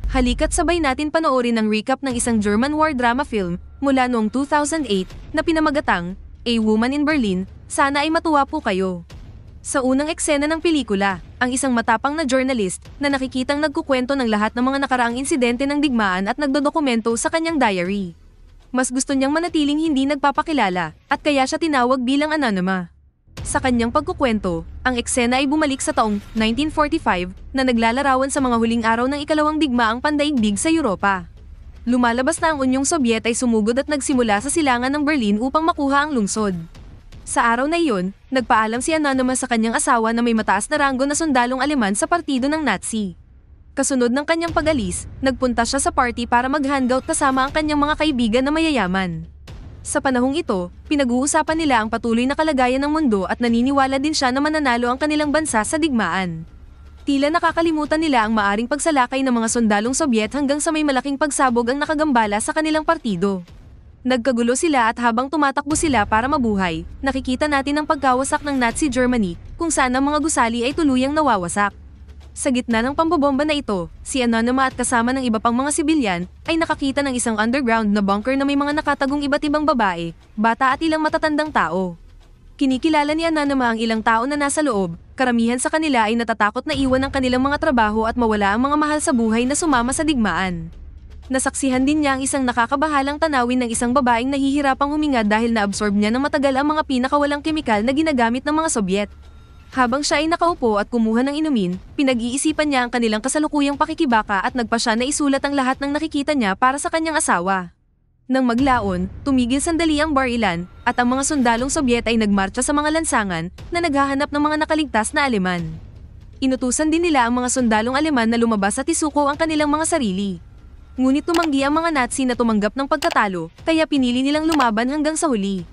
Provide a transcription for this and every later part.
Halika't sabay natin panoorin ang recap ng isang German war drama film mula noong 2008 na pinamagatang A Woman in Berlin. Sana ay matuwa po kayo. Sa unang eksena ng pelikula, ang isang matapang na journalist na nakikitang nagkukwento ng lahat ng mga nakaraang insidente ng digmaan at nagdodokumento sa kanyang diary. Mas gusto niyang manatiling hindi nagpapakilala at kaya siya tinawag bilang anonymous. Sa kanyang pagkukwento, ang eksena ay bumalik sa taong 1945 na naglalarawan sa mga huling araw ng ikalawang digmaang pandaigdig sa Europa. Lumalabas na ang Unyong Sobyet ay sumugod at nagsimula sa silangan ng Berlin upang makuha ang lungsod. Sa araw na iyon, nagpaalam si Anonymous sa kanyang asawa na may mataas na ranggo na sundalong Aleman sa partido ng Nazi. Kasunod ng kanyang pag-alis, nagpunta siya sa party para mag-hangout kasama ang kanyang mga kaibigan na mayayaman. Sa panahong ito, pinag-uusapan nila ang patuloy na kalagayan ng mundo at naniniwala din siya na mananalo ang kanilang bansa sa digmaan. Tila nakakalimutan nila ang maaring pagsalakay ng mga sundalong Sobyet hanggang sa may malaking pagsabog ang nakagambala sa kanilang partido. Nagkagulo sila at habang tumatakbo sila para mabuhay, nakikita natin ang pagkawasak ng Nazi Germany kung saan ang mga gusali ay tuluyang nawawasak. Sa gitna ng pambobomba na ito, si Anonymous at kasama ng iba pang mga sibilyan ay nakakita ng isang underground na bunker na may mga nakatagong iba't ibang babae, bata at ilang matatandang tao. Kinikilala ni Anonymous ang ilang tao na nasa loob, karamihan sa kanila ay natatakot na iwan ang kanilang mga trabaho at mawala ang mga mahal sa buhay na sumama sa digmaan. Nasaksihan din niya ang isang nakakabahalang tanawin ng isang babaeng nahihirapang huminga dahil na-absorb niya ng matagal ang mga pinakawalang kemikal na ginagamit ng mga Sobyet. Habang siya ay nakaupo at kumuha ng inumin, pinag-iisipan niya ang kanilang kasalukuyang pakikibaka at nagpa siya na isulat ang lahat ng nakikita niya para sa kanyang asawa. Nang maglaon, tumigil sandali ang barilan at ang mga sundalong Sobyet ay nagmarcha sa mga lansangan na naghahanap ng mga nakaligtas na Aleman. Inutusan din nila ang mga sundalong Aleman na lumabas at isuko ang kanilang mga sarili. Ngunit tumanggi ang mga Nazi na tumanggap ng pagkatalo, kaya pinili nilang lumaban hanggang sa huli.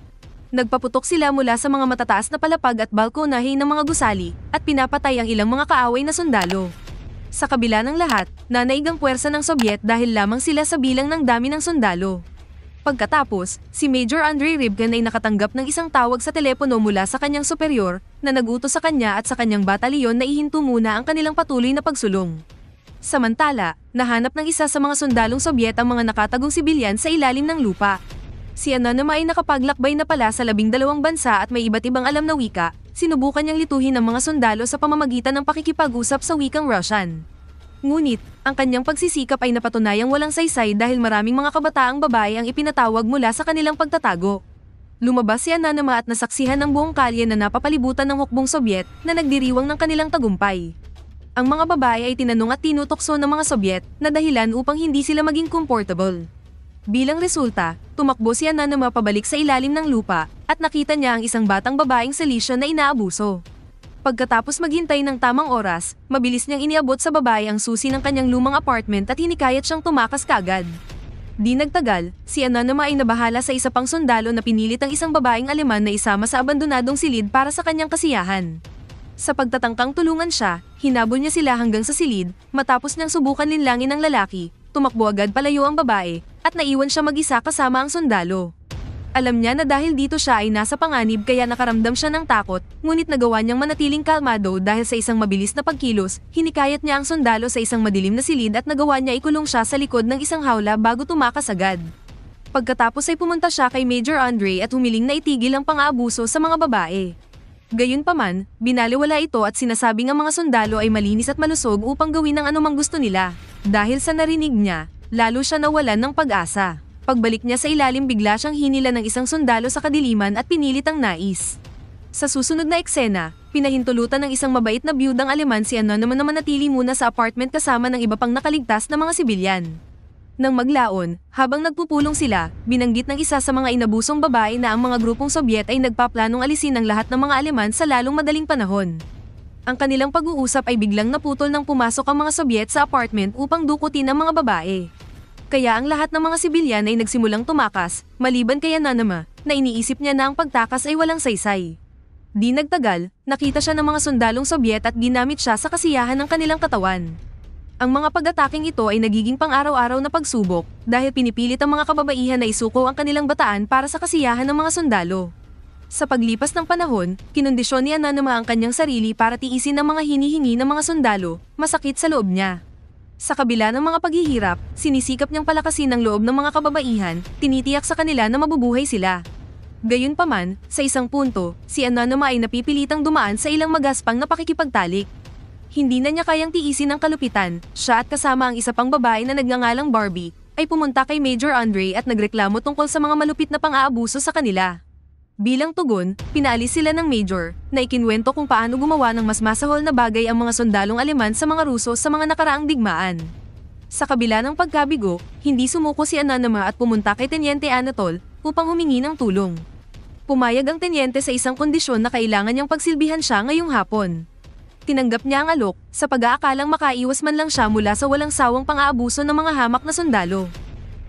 Nagpaputok sila mula sa mga matataas na palapag at balkonahe ng mga gusali at pinapatay ang ilang mga kaaway na sundalo. Sa kabila ng lahat, nanaig ang puwersa ng Sobyet dahil lamang sila sa bilang ng dami ng sundalo. Pagkatapos, si Major Andrei Rybkin ay nakatanggap ng isang tawag sa telepono mula sa kanyang superior na nagutos sa kanya at sa kanyang batalyon na ihinto muna ang kanilang patuloy na pagsulong. Samantala, nahanap ng isa sa mga sundalong Sobyet ang mga nakatagong sibilyan sa ilalim ng lupa. Si Anonymous ay nakapaglakbay na pala sa 12 bansa at may iba't ibang alam na wika, sinubukan niyang lituhin ang mga sundalo sa pamamagitan ng pakikipag-usap sa wikang Russian. Ngunit, ang kanyang pagsisikap ay napatunayang walang saysay dahil maraming mga kabataang babae ang ipinatawag mula sa kanilang pagtatago. Lumabas si Anonymous at nasaksihan ng buong kalye na napapalibutan ng hukbong Sobyet na nagdiriwang ng kanilang tagumpay. Ang mga babae ay tinanong at tinutokso ng mga Sobyet na dahilan upang hindi sila maging comfortable. Bilang resulta, tumakbo si Anonymous pabalik sa ilalim ng lupa at nakita niya ang isang batang babaeng Silesian na inaabuso. Pagkatapos maghintay ng tamang oras, mabilis niyang iniabot sa babae ang susi ng kanyang lumang apartment at hinikayat siyang tumakas kaagad. Di nagtagal, si Anonymous ay nabahala sa isa pang sundalo na pinilit ang isang babaeng Aleman na isama sa abandonadong silid para sa kanyang kasiyahan. Sa pagtatangkang tulungan siya, hinabol niya sila hanggang sa silid, matapos niyang subukan linlangin ang lalaki, tumakbo agad palayo ang babae, at naiwan siya mag-isa kasama ang sundalo. Alam niya na dahil dito siya ay nasa panganib kaya nakaramdam siya ng takot, ngunit nagawa niyang manatiling kalmado dahil sa isang mabilis na pagkilos, hinikayat niya ang sundalo sa isang madilim na silid at nagawa niya ikulong siya sa likod ng isang hawla bago tumakas agad. Pagkatapos ay pumunta siya kay Major Andrei at humiling na itigil ang pang-aabuso sa mga babae. Gayunpaman, binaliwala ito at sinasabing ang mga sundalo ay malinis at malusog upang gawin ang anumang gusto nila. Dahil sa narinig niya, lalo siya nawalan ng pag-asa. Pagbalik niya sa ilalim bigla siyang hinila ng isang sundalo sa kadiliman at pinilit ang nais. Sa susunod na eksena, pinahintulutan ng isang mabait na biyudang Aleman si Anonymous na manatili muna sa apartment kasama ng iba pang nakaligtas na mga sibilyan. Nang maglaon, habang nagpupulong sila, binanggit ng isa sa mga inabusong babae na ang mga grupong Sobyet ay nagpaplanong alisin ang lahat ng mga Aleman sa lalong madaling panahon. Ang kanilang pag-uusap ay biglang naputol nang pumasok ang mga Sobyet sa apartment upang dukutin ang mga babae. Kaya ang lahat ng mga sibilyan ay nagsimulang tumakas, maliban kay Anonymous, na iniisip niya na ang pagtakas ay walang saysay. Di nagtagal, nakita siya ng mga sundalong Sobyet at ginamit siya sa kasiyahan ng kanilang katawan. Ang mga pag-ataking ito ay nagiging pang-araw-araw na pagsubok dahil pinipilit ang mga kababaihan na isuko ang kanilang bataan para sa kasiyahan ng mga sundalo. Sa paglipas ng panahon, kinondisyon ni Anonymous ang kanyang sarili para tiisin ang mga hinihingi ng mga sundalo, masakit sa loob niya. Sa kabila ng mga paghihirap, sinisikap niyang palakasin ang loob ng mga kababaihan, tinitiyak sa kanila na mabubuhay sila. Gayunpaman, sa isang punto, si Anonymous ay napipilitang dumaan sa ilang magaspang na pakikipagtalik. Hindi na niya kayang tiisin ang kalupitan, siya at kasama ang isa pang babae na nagngangalang Barbie, ay pumunta kay Major Andre at nagreklamo tungkol sa mga malupit na pang-aabuso sa kanila. Bilang tugon, pinaalis sila ng Major, na ikinwento kung paano gumawa ng mas masahol na bagay ang mga sundalong Aleman sa mga Ruso sa mga nakaraang digmaan. Sa kabila ng pagkabigo, hindi sumuko si Anonymous at pumunta kay Teniente Anatol upang humingi ng tulong. Pumayag ang tenyente sa isang kondisyon na kailangan niyang pagsilbihan siya ngayong hapon. Tinanggap niya ang alok, sa pag-aakalang makaiwas man lang siya mula sa walang sawang pang-aabuso ng mga hamak na sundalo.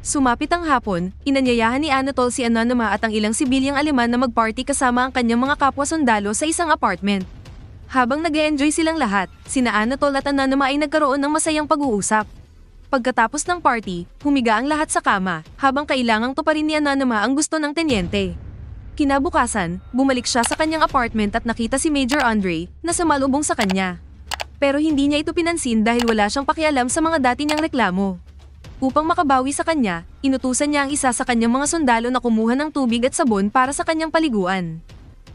Sumapit ang hapon, inanyayahan ni Anatol si Anonymous at ang ilang sibilyang Aleman na magparty kasama ang kanyang mga kapwa sundalo sa isang apartment. Habang nag-e-enjoy silang lahat, sina Anatol at Anonymous ay nagkaroon ng masayang pag-uusap. Pagkatapos ng party, humiga ang lahat sa kama, habang kailangang tuparin ni Anonymous ang gusto ng tenyente. Kinabukasan, bumalik siya sa kanyang apartment at nakita si Major Andre na sumalubong sa kanya. Pero hindi niya ito pinansin dahil wala siyang pakialam sa mga dati niyang reklamo. Upang makabawi sa kanya, inutusan niya ang isa sa kanyang mga sundalo na kumuha ng tubig at sabon para sa kanyang paliguan.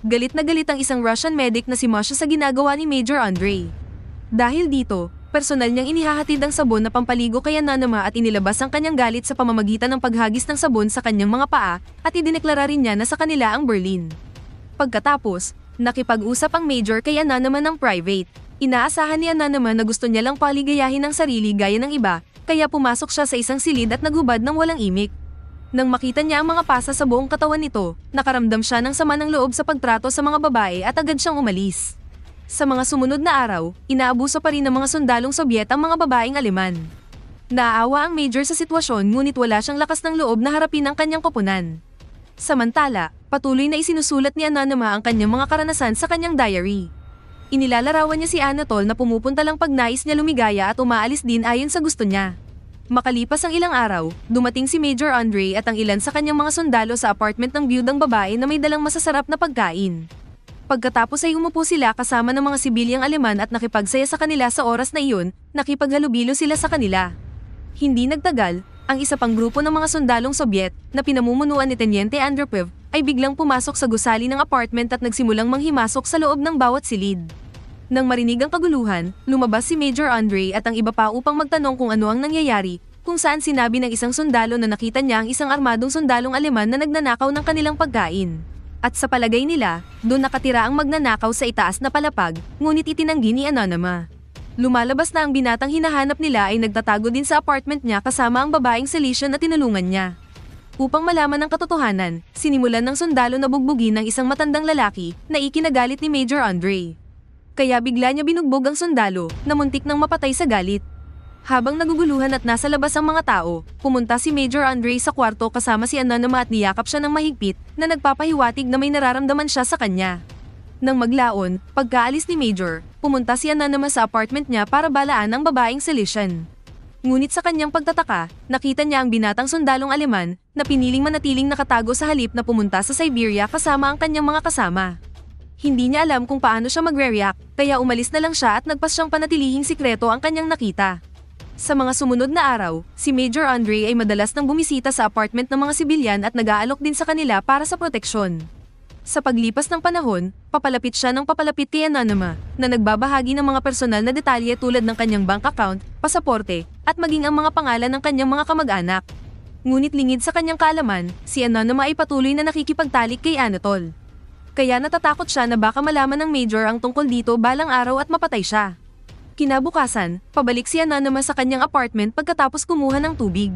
Galit na galit ang isang Russian medic na si Masha sa ginagawa ni Major Andre. Dahil dito, personal niyang inihahatid ang sabon na pampaligo kay Anonymous at inilabas ang kanyang galit sa pamamagitan ng paghagis ng sabon sa kanyang mga paa at idineklara rin niya na sa kanila ang Berlin. Pagkatapos, nakipag-usap ang Major kay Anonymous ng private. Inaasahan ni Anonymous na gusto niya lang paligayahin ang sarili gaya ng iba, kaya pumasok siya sa isang silid at naghubad ng walang imik. Nang makita niya ang mga pasa sa buong katawan nito, nakaramdam siya ng sama ng loob sa pagtrato sa mga babae at agad siyang umalis. Sa mga sumunod na araw, inaabuso pa rin ng mga sundalong Sobyet ang mga babaeng Aleman. Naaawa ang Major sa sitwasyon ngunit wala siyang lakas ng loob na harapin ang kanyang koponan. Samantala, patuloy na isinusulat ni Anonymous ang kanyang mga karanasan sa kanyang diary. Inilalarawan niya si Anatol na pumupunta lang pag nais niya lumigaya at umaalis din ayon sa gusto niya. Makalipas ang ilang araw, dumating si Major Andre at ang ilan sa kanyang mga sundalo sa apartment ng biyudang babae na may dalang masasarap na pagkain. Pagkatapos ay umupo sila kasama ng mga sibilyang Aleman at nakipagsaya sa kanila sa oras na iyon, nakipaghalubilo sila sa kanila. Hindi nagtagal, ang isa pang grupo ng mga sundalong Sobyet na pinamumunuan ni Teniente Andropov ay biglang pumasok sa gusali ng apartment at nagsimulang manghimasok sa loob ng bawat silid. Nang marinig ang kaguluhan, lumabas si Major Andre at ang iba pa upang magtanong kung ano ang nangyayari, kung saan sinabi ng isang sundalo na nakita niya ang isang armadong sundalong Aleman na nagnanakaw ng kanilang pagkain. At sa palagay nila, doon nakatira ang magnanakaw sa itaas na palapag, ngunit itinanggi ni Anonymous. Lumalabas na ang binatang hinahanap nila ay nagtatago din sa apartment niya kasama ang babaeng Celestian na tinulungan niya. Upang malaman ang katotohanan, sinimulan ng sundalo na bugbugin ng isang matandang lalaki na ikinagalit ni Major Andre. Kaya bigla niya binugbog ang sundalo na muntik nang mapatay sa galit. Habang naguguluhan at nasa labas ang mga tao, pumunta si Major Andre sa kwarto kasama si Anonymous at niyakap siya ng mahigpit na nagpapahiwatig na may nararamdaman siya sa kanya. Nang maglaon, pagkaalis ni Major, pumunta si Anonymous sa apartment niya para balaan ang babaeng Celestian. Ngunit sa kanyang pagtataka, nakita niya ang binatang sundalong Aleman na piniling manatiling nakatago sa halip na pumunta sa Siberia kasama ang kanyang mga kasama. Hindi niya alam kung paano siya magre-react, kaya umalis na lang siya at nagpas siyang panatilihing sikreto ang kanyang nakita. Sa mga sumunod na araw, si Major Andre ay madalas nang bumisita sa apartment ng mga sibilyan at nag-aalok din sa kanila para sa proteksyon. Sa paglipas ng panahon, papalapit siya ng papalapit kay Anonymous, na nagbabahagi ng mga personal na detalye tulad ng kanyang bank account, pasaporte, at maging ang mga pangalan ng kanyang mga kamag-anak. Ngunit lingid sa kanyang kaalaman, si Anonymous ay patuloy na nakikipagtalik kay Anatol. Kaya natatakot siya na baka malaman ng Major ang tungkol dito balang araw at mapatay siya. Kinabukasan, pabalik si Anonymous sa kanyang apartment pagkatapos kumuha ng tubig.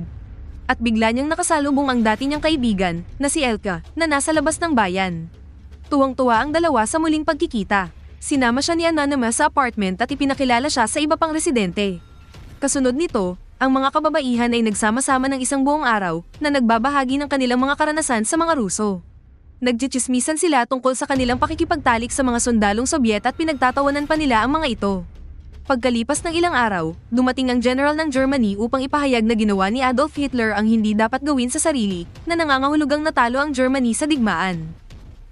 At bigla niyang nakasalubong ang dati niyang kaibigan, na si Elka, na nasa labas ng bayan. Tuwang-tuwa ang dalawa sa muling pagkikita. Sinama siya ni Anonymous sa apartment at ipinakilala siya sa iba pang residente. Kasunod nito, ang mga kababaihan ay nagsama-sama ng isang buong araw na nagbabahagi ng kanilang mga karanasan sa mga Ruso. Nagtsitsismisan sila tungkol sa kanilang pakikipagtalik sa mga sundalong Sobyet at pinagtatawanan pa nila ang mga ito. Pagkalipas ng ilang araw, dumating ang general ng Germany upang ipahayag na ginawa ni Adolf Hitler ang hindi dapat gawin sa sarili, na nangangahulugang natalo ang Germany sa digmaan.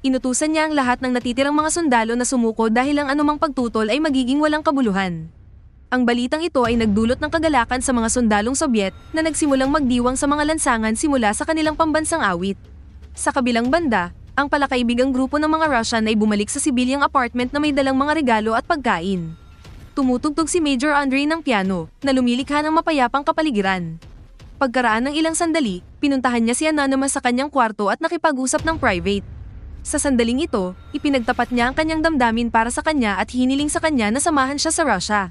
Inutusan niya ang lahat ng natitirang mga sundalo na sumuko dahil ang anumang pagtutol ay magiging walang kabuluhan. Ang balitang ito ay nagdulot ng kagalakan sa mga sundalong Sobyet na nagsimulang magdiwang sa mga lansangan simula sa kanilang pambansang awit. Sa kabilang banda, ang palakaibigang grupo ng mga Russian ay bumalik sa sibilyang apartment na may dalang mga regalo at pagkain. Tumutugtog si Major Andre ng piano na lumilikha ng mapayapang kapaligiran. Pagkaraan ng ilang sandali, pinuntahan niya si Anonymous sa kanyang kwarto at nakipag-usap ng private. Sa sandaling ito, ipinagtapat niya ang kanyang damdamin para sa kanya at hiniling sa kanya na samahan siya sa Russia.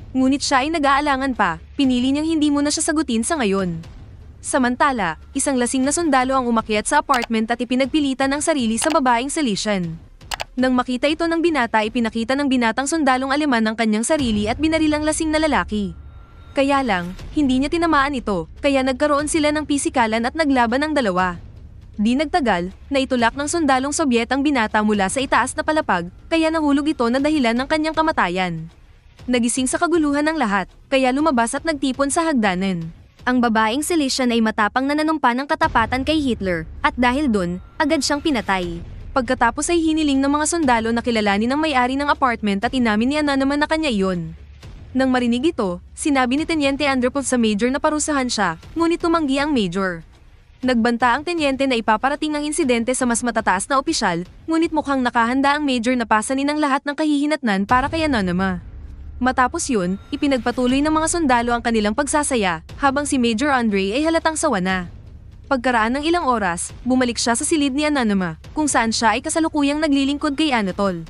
Ngunit siya ay nag-aalangan pa, pinili niyang hindi muna siya sagutin sa ngayon. Samantala, isang lasing na sundalo ang umakyat sa apartment at ipinagpilitan ang sarili sa babaeng Silesian. Nang makita ito ng binata, ipinakita ng binatang sundalong Aleman ang kanyang sarili at binarilang lasing na lalaki. Kaya lang, hindi niya tinamaan ito, kaya nagkaroon sila ng pisikalan at naglaban ang dalawa. Di nagtagal, naitulak ng sundalong Sobyet ang binata mula sa itaas na palapag, kaya nahulog ito na dahilan ng kanyang kamatayan. Nagising sa kaguluhan ng lahat, kaya lumabas at nagtipon sa hagdanan. Ang babaeng Silesian ay matapang na nanumpa ng katapatan kay Hitler, at dahil dun, agad siyang pinatay. Pagkatapos ay hiniling ng mga sundalo na kilalanin ng may-ari ng apartment at inamin niya na naman na kanya iyon. Nang marinig ito, sinabi ni Teniente Andropov sa Major na parusahan siya, ngunit tumanggi ang Major. Nagbanta ang Tenyente na ipaparating ang insidente sa mas matataas na opisyal, ngunit mukhang nakahanda ang Major na pasanin ang lahat ng kahihinatnan para kay Anonymous. Matapos yun, ipinagpatuloy ng mga sundalo ang kanilang pagsasaya, habang si Major Andre ay halatang sawa na. Pagkaraan ng ilang oras, bumalik siya sa silid ni Anonymous, kung saan siya ay kasalukuyang naglilingkod kay Anatol.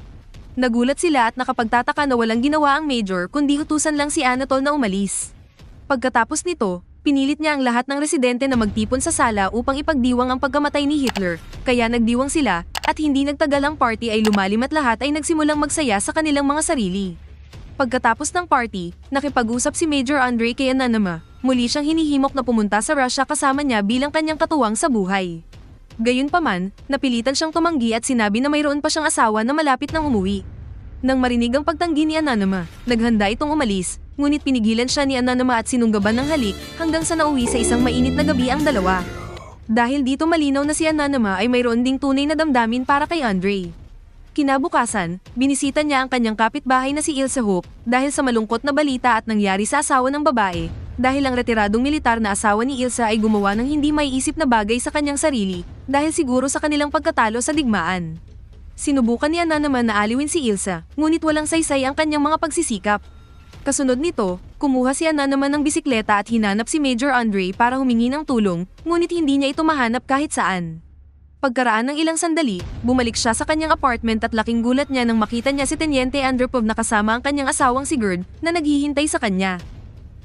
Nagulat sila at nakapagtataka na walang ginawa ang Major kundi utusan lang si Anatol na umalis. Pagkatapos nito, pinilit niya ang lahat ng residente na magtipon sa sala upang ipagdiwang ang pagkamatay ni Hitler, kaya nagdiwang sila, at hindi nagtagal ang party ay lumalim at lahat ay nagsimulang magsaya sa kanilang mga sarili. Pagkatapos ng party, nakipag-usap si Major Andre kay Anonymous. Muli siyang hinihimok na pumunta sa Russia kasama niya bilang kanyang katuwang sa buhay. Gayunpaman, napilitan siyang tumanggi at sinabi na mayroon pa siyang asawa na malapit nang umuwi. Nang marinig ang pagtanggi ni Anonymous, naghanda itong umalis, ngunit pinigilan siya ni Anonymous at sinunggaban ng halik hanggang sa nauwi sa isang mainit na gabi ang dalawa. Dahil dito malinaw na si Anonymous ay mayroon ding tunay na damdamin para kay Andre. Kinabukasan, binisita niya ang kanyang kapitbahay na si Ilse Hope dahil sa malungkot na balita at nangyari sa asawa ng babae, dahil ang retiradong militar na asawa ni Ilse ay gumawa ng hindi maiisip na bagay sa kanyang sarili dahil siguro sa kanilang pagkatalo sa digmaan. Sinubukan niya na naman na aliwin si Ilse, ngunit walang saysay ang kanyang mga pagsisikap. Kasunod nito, kumuha siya na naman ng bisikleta at hinanap si Major Andre para humingi ng tulong, ngunit hindi niya ito mahanap kahit saan. Pagkaraan ng ilang sandali, bumalik siya sa kanyang apartment at laking gulat niya nang makita niya si Teniente Andropov na kasama ang kanyang asawang si Gerd na naghihintay sa kanya.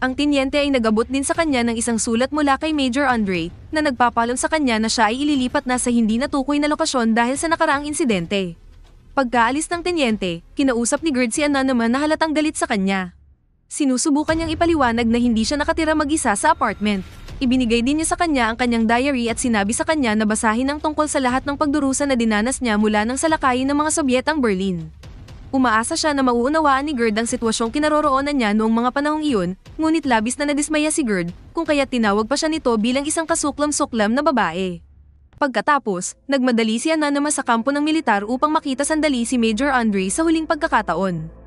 Ang Teniente ay nagabot din sa kanya ng isang sulat mula kay Major Andre na nagpapaalam sa kanya na siya ay ililipat na sa hindi natukoy na lokasyon dahil sa nakaraang insidente. Pagkaalis ng Teniente, kinausap ni Gerd si Anonymous na halatang galit sa kanya. Sinusubukan niyang ipaliwanag na hindi siya nakatira mag-isa sa apartment. Ibinigay din niya sa kanya ang kanyang diary at sinabi sa kanya na basahin ang tungkol sa lahat ng pagdurusa na dinanas niya mula nang salakayin ng mga Sobyet ang Berlin. Umaasa siya na mauunawaan ni Gerd ang sitwasyong kinaroroonan niya noong mga panahong iyon, ngunit labis na nadismaya si Gerd, kung kaya't tinawag pa siya nito bilang isang kasuklam-suklam na babae. Pagkatapos, nagmadali si Anonymous sa kampo ng militar upang makita sandali si Major Andre sa huling pagkakataon.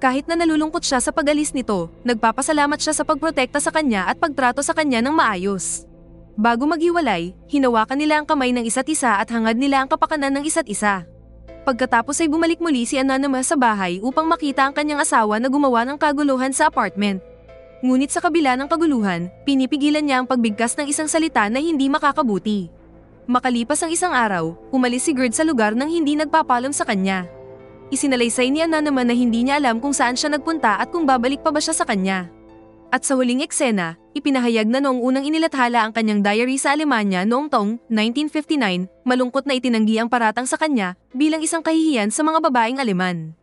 Kahit na nalulungkot siya sa pag-alis nito, nagpapasalamat siya sa pagprotekta sa kanya at pagtrato sa kanya ng maayos. Bago maghiwalay, hinawakan nila ang kamay ng isa't isa at hangad nila ang kapakanan ng isa't isa. Pagkatapos ay bumalik muli si Anonymous sa bahay upang makita ang kanyang asawa na gumawa ng kaguluhan sa apartment. Ngunit sa kabila ng kaguluhan, pinipigilan niya ang pagbigkas ng isang salita na hindi makakabuti. Makalipas ang isang araw, umalis si Gerd sa lugar nang hindi nagpapaalam sa kanya. Isinalaysay ni Anonymous na hindi niya alam kung saan siya nagpunta at kung babalik pa ba siya sa kanya. At sa huling eksena, ipinahayag na noong unang inilathala ang kanyang diary sa Alemanya noong taong 1959, malungkot na itinanggi ang paratang sa kanya bilang isang kahihiyan sa mga babaeng Aleman.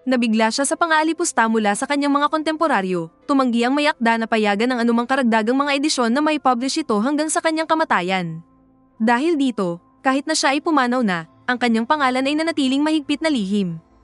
Nabigla siya sa pang-aalipusta mula sa kanyang mga kontemporaryo, tumanggi ang may akda na payagan ng anumang karagdagang mga edisyon na may publish ito hanggang sa kanyang kamatayan. Dahil dito, kahit na siya ay pumanaw na, ang kanyang pangalan ay nanatiling mahigpit na lihim.